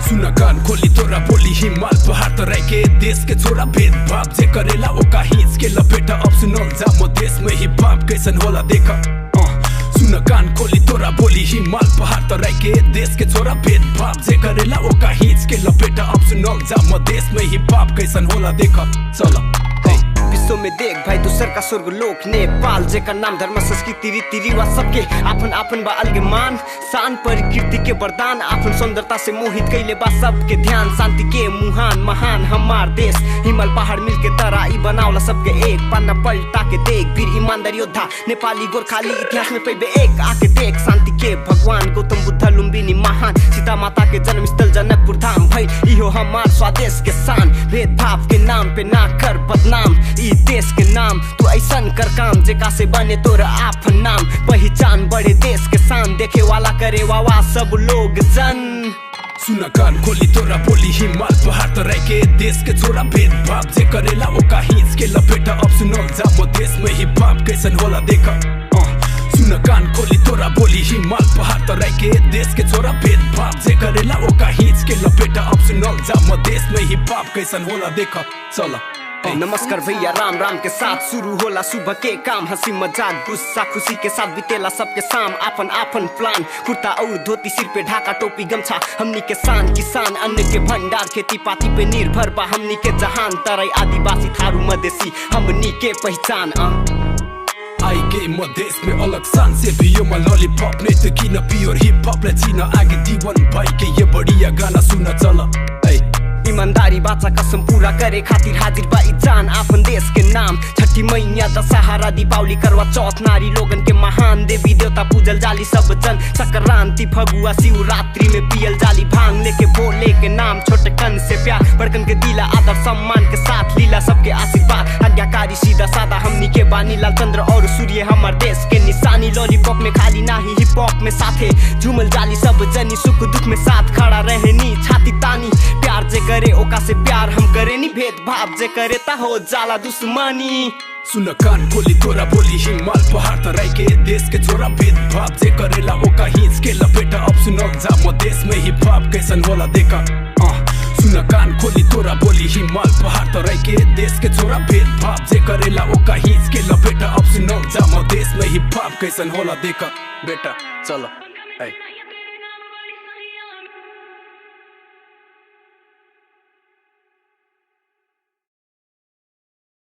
सुना कान खोली तोरा बोली हिमाल पहाड़ तराई के देश के छोरा भेदभाव जे करेला ओका हिंच के लपेटा अब सुनल जा मो देश में ही बाप कैसन होला देखा। सुना कान खोली तोरा बोली हिमाल पहाड़ तराई के देश के छोरा भेदभाव जे करेला ओका हिंच के लपेटा अब सुनल जा मो देश में ही बाप कैसन होला देखा। चलो विश्व में देख भाई दूसर का स्वर्ग लोक नेपाल जेका नाम धर्म संस्कृति रीति रिवाज सबके आपन आपन बा अलग मान शान प्रकृति के वरदान आपन सुंदरता से मोहित कैले बा सबके ध्यान शांति के मुहान महान हमार देश हिमाल पहाड़ मिल के तराई बनावला सबके एक पन्ना पलटा के देख वीर ईमानदार योद्धा नेपाली गोरखाली इतिहास में पैबे एक आके देख शांति के भगवान गौतम बुद्ध लुम्बिनी महान सीता माता के जन्म स्थल जनकपुर धाम भाई इहो हमार स्वदेश के शान भेदभाव के नाम पे ना कर बदनाम ई देश के नाम तू ऐसन कर काम जेका से बने तोरा आपन नाम पहचान बड़े देश के शान देखे वाला करे वाह सब लोग जन। सुना कान खोली तोरा बोली हिमाल पहाड़ तराई के देश के छोरा भेदभाव जे करेला ओका हिंच के लपेटा अब सुनल जा मो देश में ही बाप कैसन होला देखा। सुना कान खोली तोरा बोली हिमाल पहाड़ तराई के देश के छोरा भेदभाव जे करेला ओका हिंच के लपेटा अब सुनल जा मो देश में ही बाप कैसन होला देखा। चलो नमस्कार भैया राम राम के साथ शुरू होला सुबह के काम हंसी मजाक गुस्सा खुशी के साथ बीतेला सबके शाम आपन आपन प्लान कुर्ता और धोती सिर पे ढाका टोपी गमछा हमनी के शान किसान अन्न के भंडार खेती पाती पे निर्भर बा हमनी के जहान तराई आदिवासी थारू मधेसी हमनी के पहचान। आई के मधेस में अलग शान से भी यो मा लॉलीपॉप नहीं तो की न प्योर हिप हॉप जीना आगे दीवन भाई के ये बढ़िया गाना सुना चला। ईमानदारी बाचा कसम पूरा करे खातिर हाजिर बा जान आपन देश के नाम छठी मैया दशहरा दीपावली करवा चौथ नारी लोगन के महान देवी देवता पूजल जाली सब जन संक्रांति फगुआ शिवरात्रि में पियल जाली भांग लेके भोले के नाम छोटकन से प्यार बड़कन के दिला आदर सम्मान के साथ लीला सबके आशीर्वाद आज्ञाकारी सीधा सादा हमनी के बानी लाल चंद्र और सूर्य हमार देश के निशानी लॉलीपॉप में खाली नाही हिप हॉप में साथे झूमल जाली सब जनी सुख दुख में साथ खड़ा रहनी छाती तानी प्यार जे करे ओका से प्यार हम करे नी भेदभाव जे करे ता हो जाला दुश्मनी। सुन कान खोली तोरा बोली हिमाल पहाड़ तराई के देश के छोरा भेदभाव जे करेला ओका हिंच के लपेटा अब सुनल जा मो देश में ही बाप कैसन होला देखा। सुन कान खोली तोरा बोली हिमाल पहाड़ तराई के देश के छोरा भेदभाव जे करेला ओका हिंच के लपेटा अब सुनल जा मो देश में ही बाप कैसन होला देखा। बेटा चलो